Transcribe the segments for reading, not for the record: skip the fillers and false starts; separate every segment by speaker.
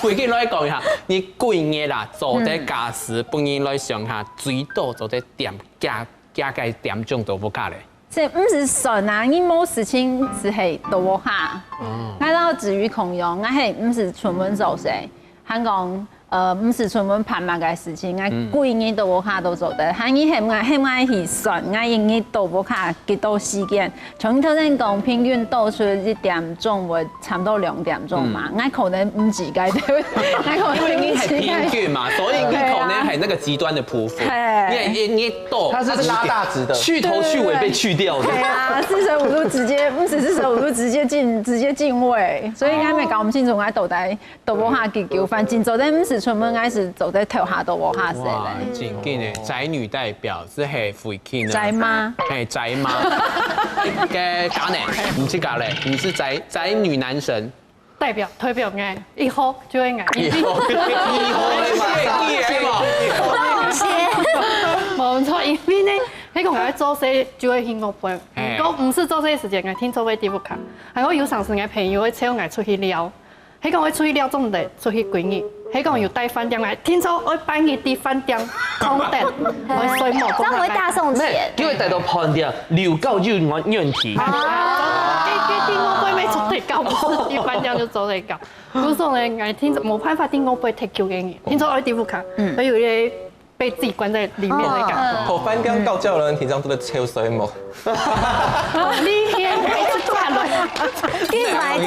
Speaker 1: 回去来讲一下，你几年啦做这家事，本人来想下，最多做这加个点钟都不卡嘞。
Speaker 2: 这不是算啊，你某事情是系多下，我到至于孔融，我系不是出门做事，香港。唔是專門拍賣嘅事情，我幾年都冇下都做得，係你係愛去算，我一年都冇下幾多時間。從頭先講平均到出1點鐘或差唔多2點鐘嘛，我可能唔自己對，
Speaker 1: 因為你係平均嘛，所以你可能係那個極端的匍匐，你到
Speaker 3: 它是拉大值的，
Speaker 4: 去頭去尾被去掉的。
Speaker 2: 對啊，45度直接唔是45度直接進位，所以我咪搞唔清楚我到底都冇下幾久，反正做得唔是。出門硬是做得頭下都冇下死咧。
Speaker 1: 真緊嘅宅女代表是係回去呢？
Speaker 2: 宅媽。係
Speaker 1: 宅媽。嘅假呢？唔知假咧？你是宅女男神。
Speaker 5: 代表嘅，以後就會嗌。
Speaker 1: 以後
Speaker 5: 冇錯，因為呢，喺個我做事就會興我背，如果唔是做這些時間，我聽做位地不卡，係我有上次我朋友會請我出去撩。喺講我出去了總得出去幾日，喺講要帶飯店嚟，聽說我半夜啲飯店空訂，我睡冇講。
Speaker 6: 這樣會大送錢。
Speaker 4: 因為帶到飯店留夠就我願提。
Speaker 5: 啲我杯未出嚟搞，啲飯店就走嚟搞。嗰時候呢，我聽冇辦法，啲我杯 take 嘅嘢，聽說我啲不卡，所以有啲被自己關在裡面嚟搞。
Speaker 3: 頭飯店教教人平常都在抽水冇。
Speaker 5: 呢天係出價來，
Speaker 6: 跟埋聽。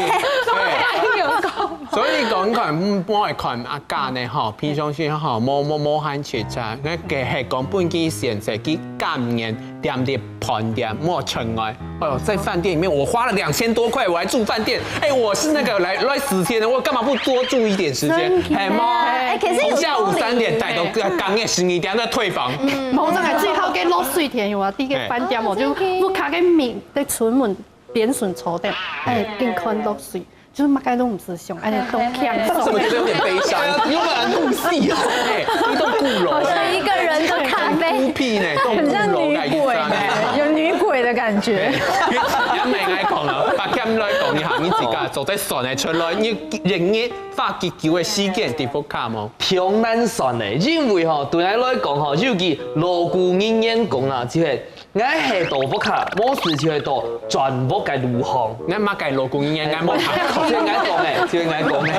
Speaker 1: 所以講佢唔愛看阿家呢，嗬，平常時嗬冇限切咋，我嘅係講本機現實機今年點啲盤點冇出來，哎呦，在飯店裡面我花了2000多塊，我還住飯店，哎，我是那個來10天的，我幹嘛不多住一點時間？係嗎？從下午3點帶到港夜12點再退房。
Speaker 5: 冇真係最後嘅落水田有啊，啲嘅飯店我就不卡嘅面的出門扁順坐的，哎，更看落水。就是乜嘢都唔是想，哎，都強。
Speaker 3: 怎麼覺得有點悲傷？
Speaker 1: 有冇人入戲啊？哎，都鼓樓。
Speaker 6: 好像一個人的咖啡。
Speaker 1: 孤僻呢，
Speaker 2: 很像女鬼呢，有女鬼的感覺。
Speaker 1: 一未愛講啦，白金來講一下，你自己做在算嚟出來，你營業花幾久嘅時間地方卡冇？
Speaker 4: 挺難算的，因為吼對我來講吼，尤其鑼鼓人員講啦，就係我係道不卡，冇事就係道全部嘅路行。
Speaker 1: 我乜計鑼鼓人員，我冇睇。
Speaker 4: 就係我講嘅，就係我講嘅。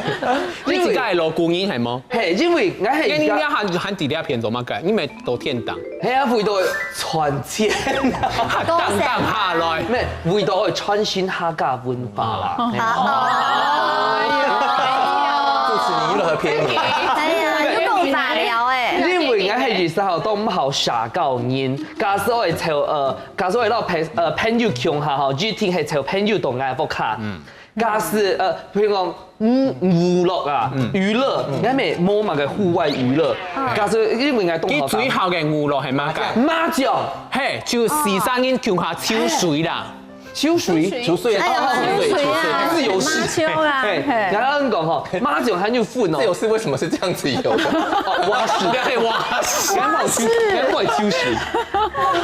Speaker 1: 你自己係鑼鼓人係冇？
Speaker 4: 係因為我係
Speaker 1: 你而家喊地底片做乜計？你咪到天堂。
Speaker 4: 係啊，回到傳錢啊，
Speaker 1: 當下來
Speaker 4: 咩？回到去傳承客家文化啦。
Speaker 3: 祝持你樂和偏離。
Speaker 6: 哎呀，都夠雜聊誒。
Speaker 4: 因為我係20號都唔好社交人，假使我係湊假使我係攞朋友窮下吼，只聽係湊朋友同嗌福卡。假使譬如講娛樂啊，娛樂，我咪冇乜嘅戶外娛樂。假使因為我東
Speaker 1: 佢最後嘅娛樂係乜嘅？
Speaker 4: 麻將，
Speaker 1: 嘿，就時生人叫下抽水啦。
Speaker 4: 抽水，
Speaker 3: 抽水，
Speaker 4: 自由式。然後講吼，麻將很有分哦。
Speaker 3: 自由式為什麼是這樣子游的？
Speaker 4: 蛙式，蛙式，我係抽水。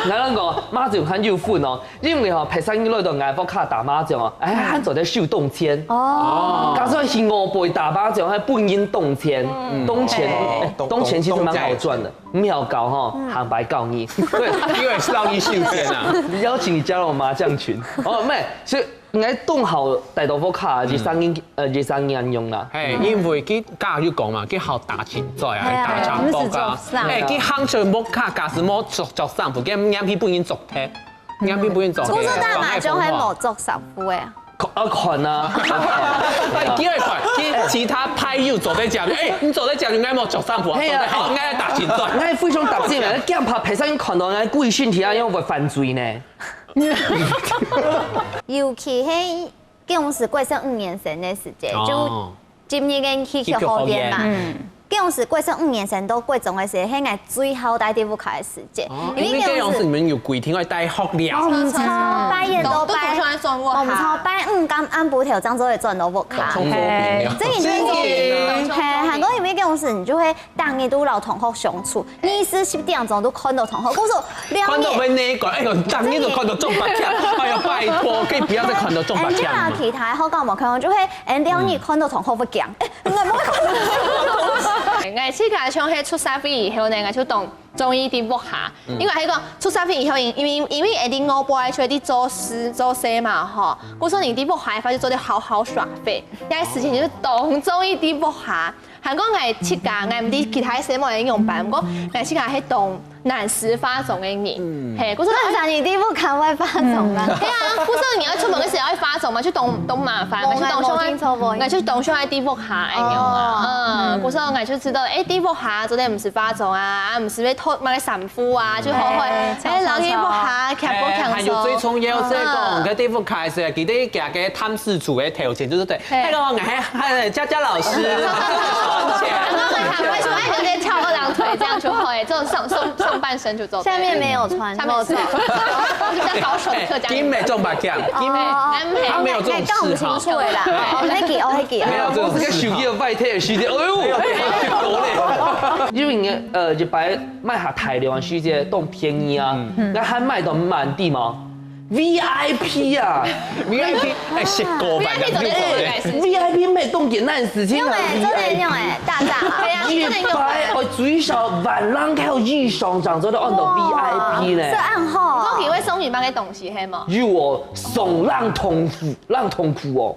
Speaker 4: 然後講麻將很有分哦，因為吼平常你來到外國卡打麻將哦，哎，很做在手動錢。哦。假設是5倍打麻將，係本應動錢，動錢其實蠻好賺的，唔要搞吼，行白告你。對，
Speaker 1: 因為是讓你秀錢啊。
Speaker 4: 邀請你加入麻將群。哦，咩？所以我動好大道福卡2-3年用啦。
Speaker 1: 係，因為佢家要講嘛，佢好打錢在啊，打長波噶。誒，佢行出木卡，假使冇作上副，佢眼皮本應作踢，眼皮本應作。
Speaker 6: 古早打麻將係冇作上副嘅。
Speaker 4: 群啊，
Speaker 1: 第二款，其他派友走在家裡，哎，你走在家裡應該冇作上副，係啊，應該打錢在。
Speaker 4: 我係非常特別嘅，驚怕平常看到我故意訓題啊，因為會犯罪呢。
Speaker 6: 尤其係公司過剩5年生嘅時間，就今年嘅去後邊嘛。公司過剩5年生到過種嘅時候，係我最後帶啲不開嘅時間。
Speaker 1: 因為公司你們有規定要帶學料。
Speaker 6: 我唔錯，拜一都拜，我唔錯，拜5咁按部調章就會賺到不卡。
Speaker 3: 充貨餅。
Speaker 6: 所以你就韓國有咩公司，你就會當日都老同學相處，20-10點鐘都看到同學。我說
Speaker 1: 看到咩呢個？哎呦，當日都看到中白槍，哎呀，拜託，可以不要再看到中白槍。
Speaker 6: 其他好講冇看到，就會2日看到同學不講，我冇看到。
Speaker 7: 我自家像迄出社會以後呢，我就當中醫啲屋下，因為喺個出社會以後，因為誒啲我輩出啲做事做事嘛吼，我說你啲屋下發就做啲好耍廢，有啲事情就當中醫啲屋下。韓國我設計，我唔啲其他什麼應用版，不過我設計係當男士化妝嘅人，係，我說
Speaker 6: 那你啲不看會化妝啦。
Speaker 7: 係啊，我說你要出門嘅時候要化妝嘛，去當麻煩，我去當上我去當上喺啲屋下應用啊，我說我就知道，誒啲屋下做啲唔是化妝啊，唔是要拖買啲衫褲啊，就好去，誒冷啲屋下強不強
Speaker 1: 還有最重要係講，佢啲屋下是佢哋夾嘅探視組嘅條件，就是對，係個我係佳佳老師。
Speaker 7: 為什麼要直接翹二郎腿，這樣就會，這種上半身就走。
Speaker 6: 下面沒有穿，
Speaker 7: 下面有穿，就比較保守的客家。
Speaker 1: 金美重白講，金美他沒有這種嗜好。
Speaker 6: 我那記，
Speaker 1: 沒有這種
Speaker 4: 個手機的外貼的時間，哎呦，因為日擺賣下大量的時間都便宜啊，那還賣到滿地嘛。VIP 啊
Speaker 1: ，VIP 係食過吧？人哋
Speaker 4: VIP 咩凍結那時間
Speaker 6: 用誒，真係用誒，大炸，係啊，
Speaker 4: 日擺我最少晚上還有日上漲，做到按到 VIP 呢。
Speaker 6: 是暗號。
Speaker 7: 我以為送你買嘅東西係嗎？
Speaker 4: 與我送浪痛褲哦。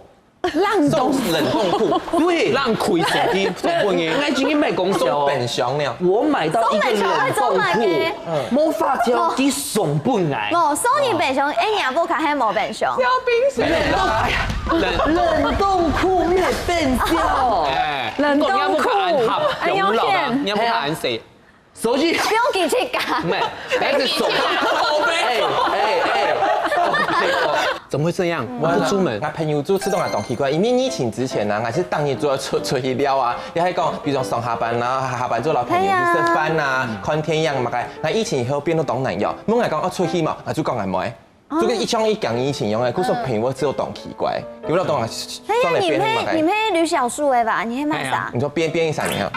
Speaker 3: 冷凍庫，
Speaker 4: 對，
Speaker 1: 讓虧手機送半嘅。
Speaker 4: 我今天買公司哦，
Speaker 3: 本箱了。
Speaker 4: 我買到一個冷凍庫，冇發條啲送半嚟。
Speaker 6: 冇，送你本箱，哎呀，不卡還冇本箱。
Speaker 7: 小冰水。
Speaker 4: 冷凍庫咩變焦？
Speaker 2: 冷凍庫，
Speaker 1: 哎呦天，你要不看誰？
Speaker 4: 手機
Speaker 6: 不用給這個。
Speaker 4: 唔係，但是手。
Speaker 1: 怎麼會這樣？我不出門。
Speaker 3: 我朋友做自動來當奇怪，因為疫情之前呢，我是當日做出去了啊。你還講，比如說上下班啦，下班做老朋友去吃飯啊，看天陽嘛個。那疫情以後變到當難用，我係講我出去嘛，我就講係冇。就跟一講一講疫情用嘅，嗰時朋友只有當奇怪，有冇當啊？
Speaker 6: 你配呂小樹的吧？你配賣啥？
Speaker 3: 你說編一下你啊？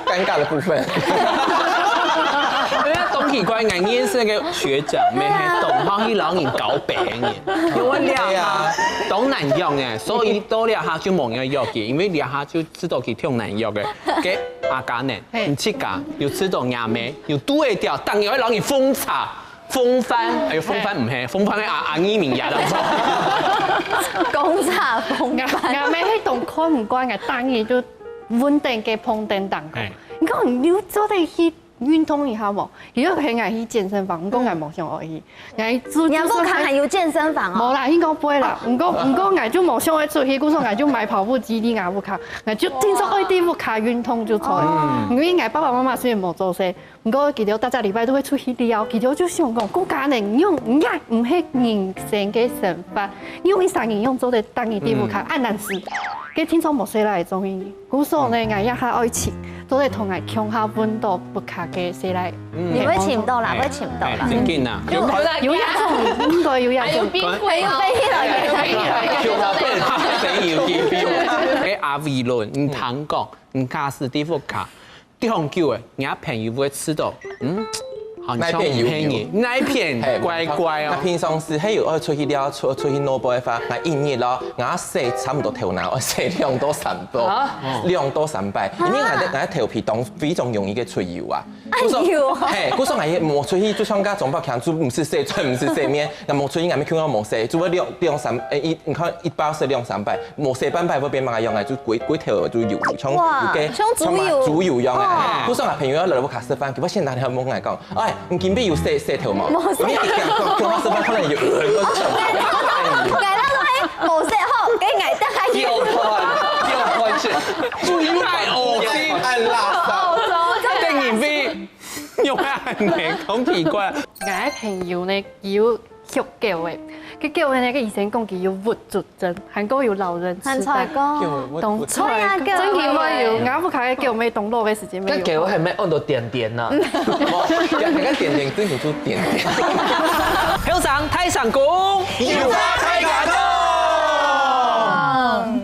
Speaker 3: 尷尬的部分。
Speaker 1: 因為董奇怪，我認識個學長，咪係董康去老人搞病嘅，因為療下都難用嘅，所以都療下就冇人藥嘅，因為療下就知道佢聽難藥嘅，嘅阿家呢，唔切㗎，又知道牙尾，又都會掉，當然會老人風茶。風帆，哎呦，風帆唔係，風帆係阿依明牙啦。
Speaker 6: 公茶風帆，
Speaker 5: 牙尾喺度看唔慣嘅，當然就穩定嘅碰電檔。你講你做得去運動一下冇？如果係愛去健身房，唔講愛冇想愛去，愛做。
Speaker 6: 你不看還有健身房哦？
Speaker 5: 冇啦，應該不會啦。唔講愛就冇想愛出去，嗰時候愛就買跑步機，你愛不卡，愛就聽說愛啲不卡運動就錯。因為愛爸爸媽媽雖然冇做些。唔過，記得大家禮拜都會出去聊，記得就想講，國家能用唔係唔係人生嘅想法，用一三年用做得當一啲唔卡按難事，佢聽說冇誰來中意，故所呢我一下愛情，都係同我強下本到不卡嘅誰來。
Speaker 6: 你會請到啦，會請到啦。
Speaker 1: 真緊啊！
Speaker 5: 有一種應該有一種。
Speaker 7: 還有冰櫃，
Speaker 6: 有
Speaker 1: 喺阿維倫，唔通講，唔卡是啲福卡。啲紅酒誒，人家朋友會吃到，好像唔便宜，那片乖乖哦。
Speaker 3: 那平常時喺我出去了，出去攞波嘅話，那一日咯，我洗差唔多頭腦，我洗2到3包，2到3擺，因為我頭皮當非常容易嘅出油啊。係，嗰時候我冇出去，就像家總包強，就唔是洗嘴，唔是洗面，那冇出去，我咪叫我冇洗，就會你看一包是2、3擺，冇洗半擺會變乜用嘅，就鬼頭就油，像豬油用嘅。嗰時候我朋友嚟我卡食飯，結果現在你冇嚟講，哎。唔見必要洗頭毛，你叫我食飯可能要
Speaker 6: 捱得都係冇洗好，幾捱得係
Speaker 4: 掉寬是
Speaker 1: 注意太惡心，
Speaker 3: 按垃圾，
Speaker 1: 定然飛用眼嚟講奇怪。
Speaker 5: 我朋友呢要學叫嘅，佢叫嘅呢個醫生講佢要活足症，韓國有老人痴呆，動菜真係話要啱不開叫咩動作嘅時間沒有。
Speaker 4: 咁叫係咩按到點點啊？
Speaker 3: 你看點點真係做點點。
Speaker 1: 香腸太上工，
Speaker 3: 要開卡通。